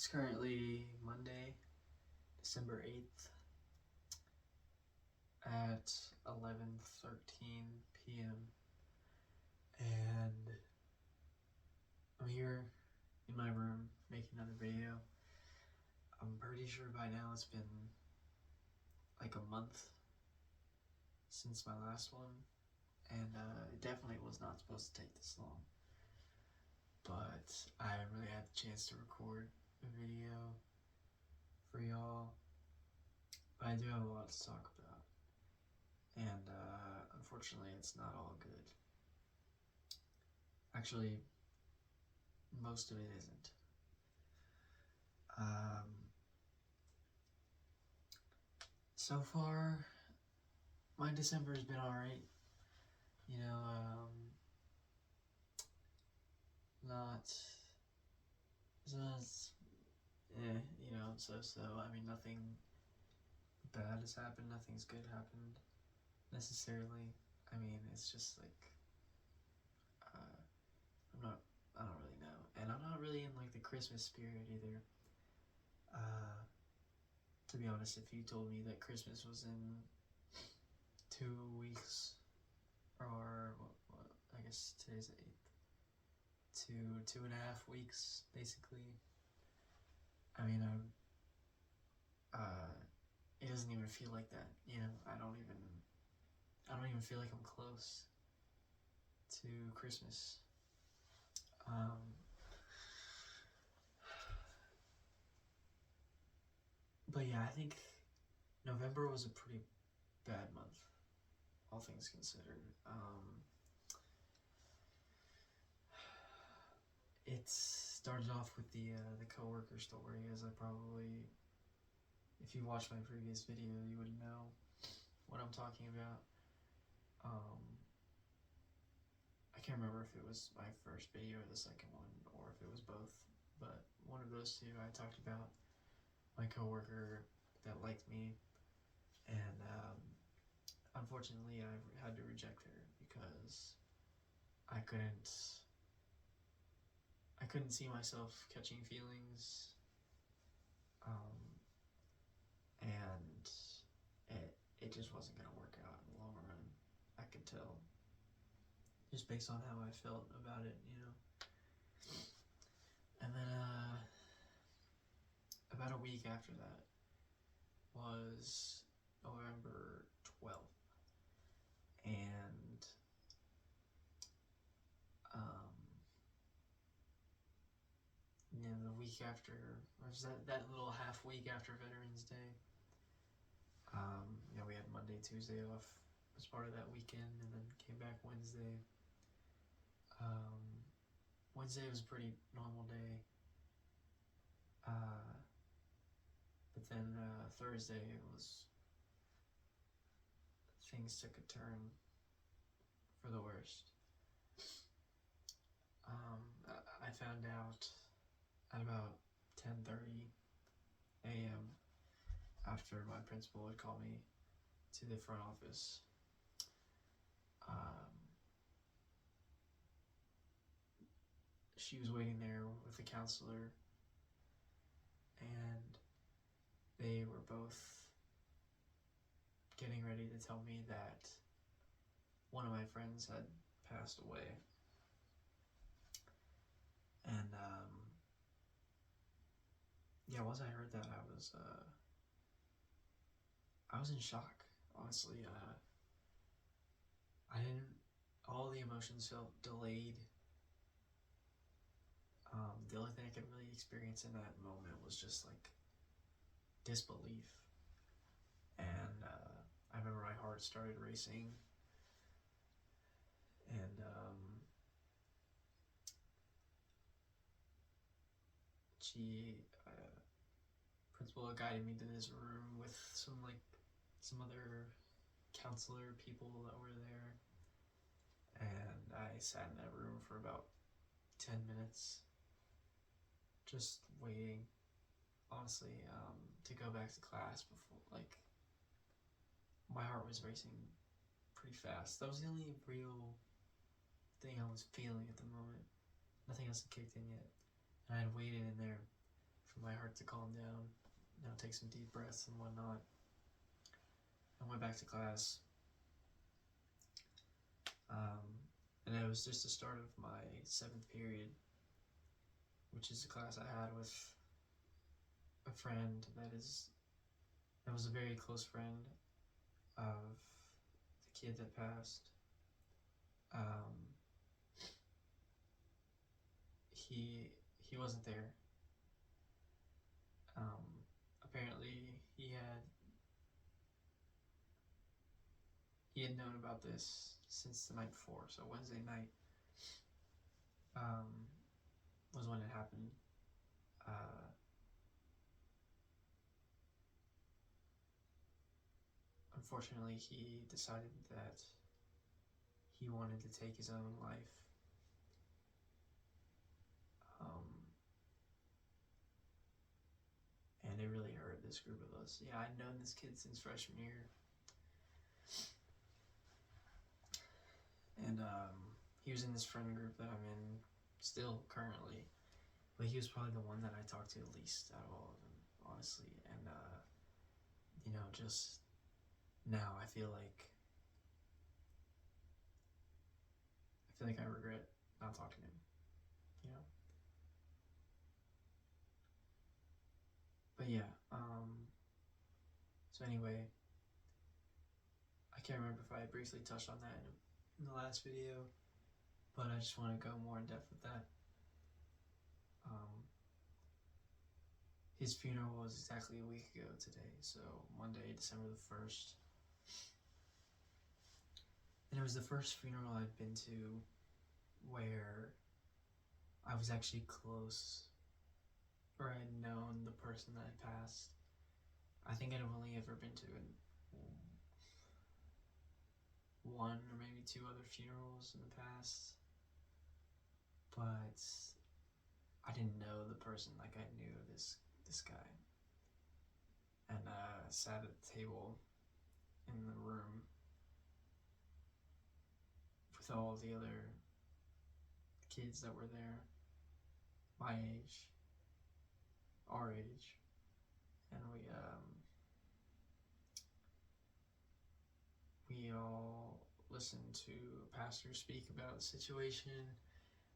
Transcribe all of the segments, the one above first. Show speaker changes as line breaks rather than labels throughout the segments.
It's currently Monday, December 8th at 11:13 p.m. and I'm here in my room making another video. I'm pretty sure by now it's been like a month since my last one, and it definitely was not supposed to take this long, but I haven't really had the chance to record a video for y'all, but I do have a lot to talk about, and unfortunately it's not all good. Actually, most of it isn't. So far, my December has been alright. You know, not so. I mean, nothing bad has happened, nothing's good happened necessarily. I mean, it's just like, I don't really know. And I'm not really in like the Christmas spirit either. To be honest, if you told me that Christmas was in 2 weeks, or what I guess today's the 8th, 2.5 weeks, basically. I mean, it doesn't even feel like that, you know. I don't even feel like I'm close to Christmas. But yeah, I think November was a pretty bad month, all things considered. It started off with the coworker story, as I probably, if you watched my previous video, you would know what I'm talking about. I can't remember if it was my first video or the second one, or if it was both, but one of those two, I talked about my coworker that liked me, and unfortunately I had to reject her because I couldn't see myself catching feelings, and it just wasn't going to work out in the long run. I could tell, just based on how I felt about it, you know. And then about a week after that was November 12th, and the week after, or was that little half week after Veterans Day, we had Monday, Tuesday off as part of that weekend, and then came back Wednesday. Wednesday was a pretty normal day, but then Thursday things took a turn for the worst. I found out at about 10:30 a.m. after my principal had called me to the front office. She was waiting there with a counselor, and they were both getting ready to tell me that one of my friends had passed away. And once I heard that, I was in shock, honestly. All the emotions felt delayed. The only thing I could really experience in that moment was just like disbelief. And I remember my heart started racing, and principal guided me to this room with some other counselor people that were there, and I sat in that room for about 10 minutes just waiting, honestly, to go back to class. Before, my heart was racing pretty fast. That was the only real thing I was feeling at the moment. Nothing else had kicked in yet, and I had waited in there for my heart to calm down, take some deep breaths and whatnot. I went back to class, and it was just the start of my 7th period, which is a class I had with a friend that was a very close friend of the kid that passed. He wasn't there. Apparently he had known about this since the night before, so Wednesday night was when it happened. Unfortunately, he decided that he wanted to take his own life. And it really hurt this group of us. Yeah, I'd known this kid since freshman year. And he was in this friend group that I'm in still currently. But he was probably the one that I talked to the least out of all of them, honestly. And, just now I feel like I regret not talking to him, But yeah, so anyway, I can't remember if I briefly touched on that in the last video, but I just want to go more in depth with that. His funeral was exactly a week ago today, so Monday, December the 1st. And it was the first funeral I'd been to where I was actually close, or I had known the person that had passed. I think I'd only ever been to one or maybe 2 other funerals in the past, but I didn't know the person like I knew this guy. And sat at the table in the room with all the other kids that were there, my age, our age, and we all listened to a pastor speak about the situation,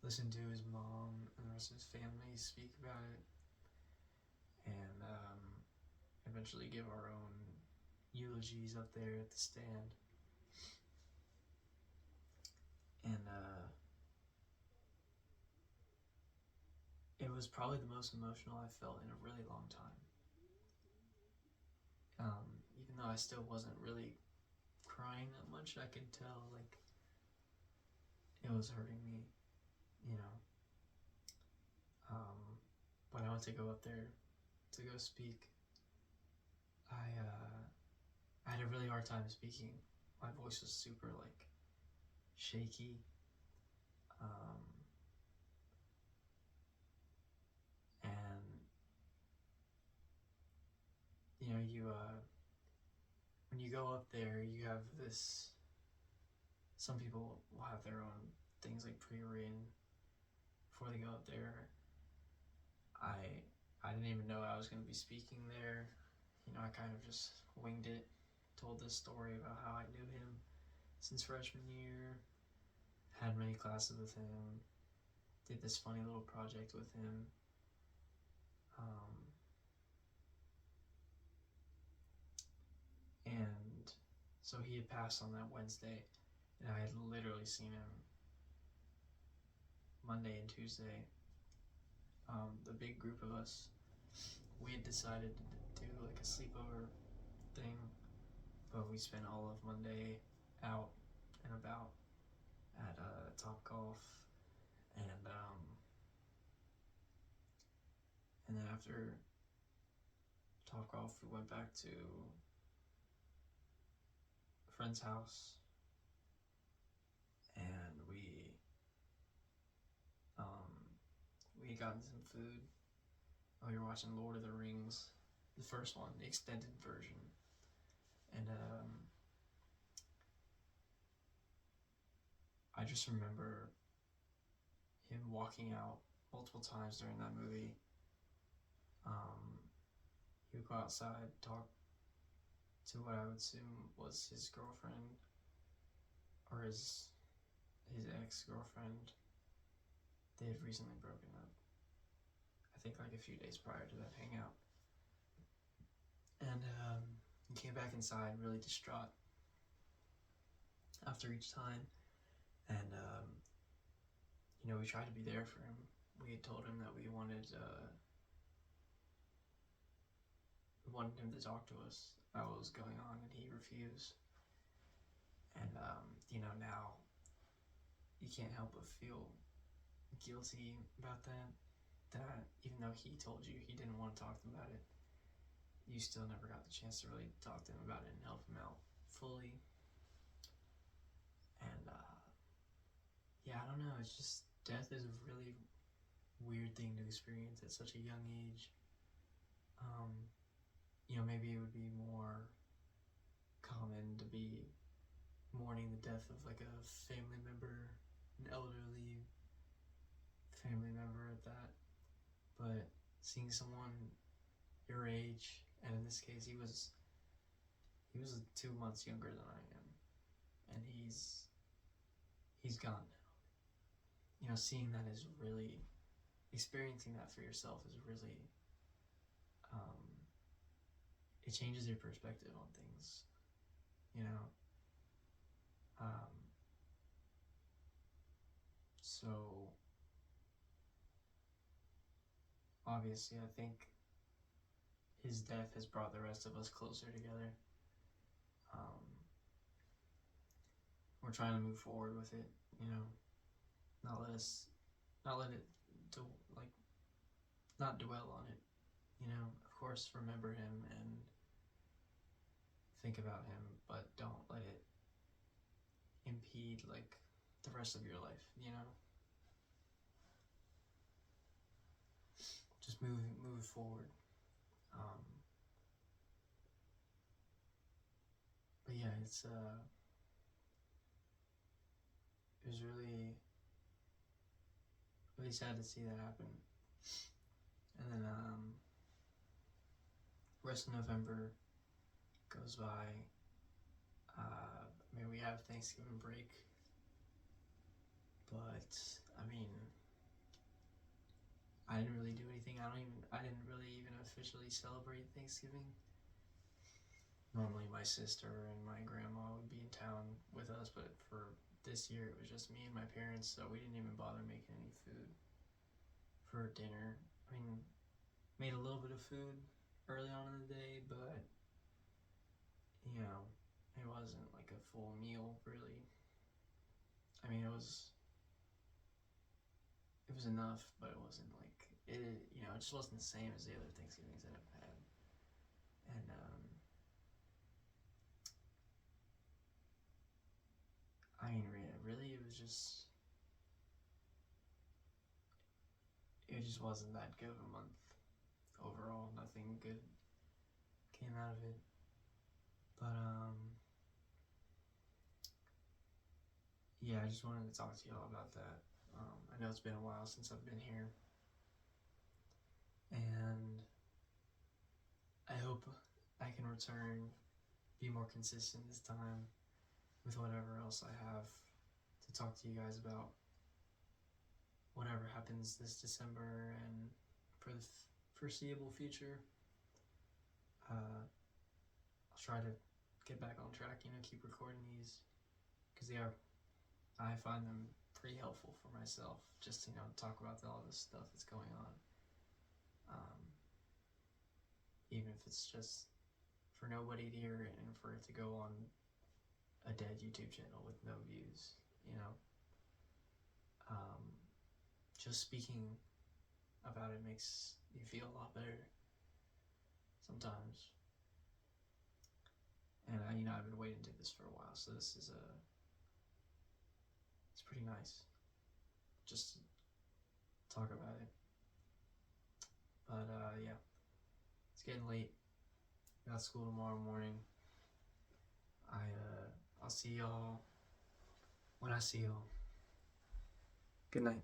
listened to his mom and the rest of his family speak about it, and eventually give our own eulogies up there at the stand. And it was probably the most emotional I felt in a really long time. Even though I still wasn't really crying that much, I could tell like it was hurting me, When I went to go up there to go speak, I had a really hard time speaking. My voice was super like shaky. And when you go up there, you have this. Some people will have their own things like pre-written before they go up there. I didn't even know I was going to be speaking there. I kind of just winged it, told this story about how I knew him since freshman year, had many classes with him, did this funny little project with him. And so he had passed on that Wednesday, and I had literally seen him Monday and Tuesday. The big group of us, we had decided to do like a sleepover thing, but we spent all of Monday out and about at Topgolf, and then after Topgolf we went back to a friend's house, and we had gotten some food. We were watching Lord of the Rings, the first one, the extended version, and I just remember him walking out multiple times during that movie, He would go outside, talk to what I would assume was his girlfriend or his ex-girlfriend. They had recently broken up. I think like a few days prior to that hangout. And he came back inside really distraught after each time. And we tried to be there for him. We had told him that we wanted him to talk to us about what was going on, and he refused. And now you can't help but feel guilty about that. That even though he told you he didn't want to talk to him about it, you still never got the chance to really talk to him about it and help him out fully. And I don't know. It's just death is a really weird thing to experience at such a young age. Maybe it would be more common to be mourning the death of like a family member, an elderly family member at that. But seeing someone your age, and in this case he was 2 months younger than I am, and he's gone now. Seeing that is really, experiencing that for yourself is really, it changes your perspective on things, so obviously I think his death has brought the rest of us closer together. We're trying to move forward with it, not let it not dwell on it, of course remember him and think about him, but don't let it impede like the rest of your life, just move forward. But yeah, it was really sad to see that happen. And then rest of November goes by. We have Thanksgiving break, but I didn't really do anything. I didn't really even officially celebrate Thanksgiving. Normally my sister and my grandma would be in town with us, but for this year it was just me and my parents, so we didn't even bother making any food for dinner. Made a little bit of food early on in the day, but it wasn't like a full meal really. It was enough, but it wasn't like it. It just wasn't the same as the other Thanksgivings that I've had. And really, it just wasn't that good of a month overall. Nothing good came out of it. But I just wanted to talk to y'all about that. I know it's been a while since I've been here, and I hope I can return, be more consistent this time with whatever else I have to talk to you guys about. Whatever happens this December and for the foreseeable future, I'll try to get back on track, keep recording these, because I find them pretty helpful for myself, just to talk about all this stuff that's going on, even if it's just for nobody to hear it and for it to go on a dead YouTube channel with no views. Just speaking about it makes you feel a lot better sometimes. And I've been waiting to do this for a while, so this is it's pretty nice just to talk about it. But it's getting late. Got school tomorrow morning. I'll see y'all when I see y'all. Good night.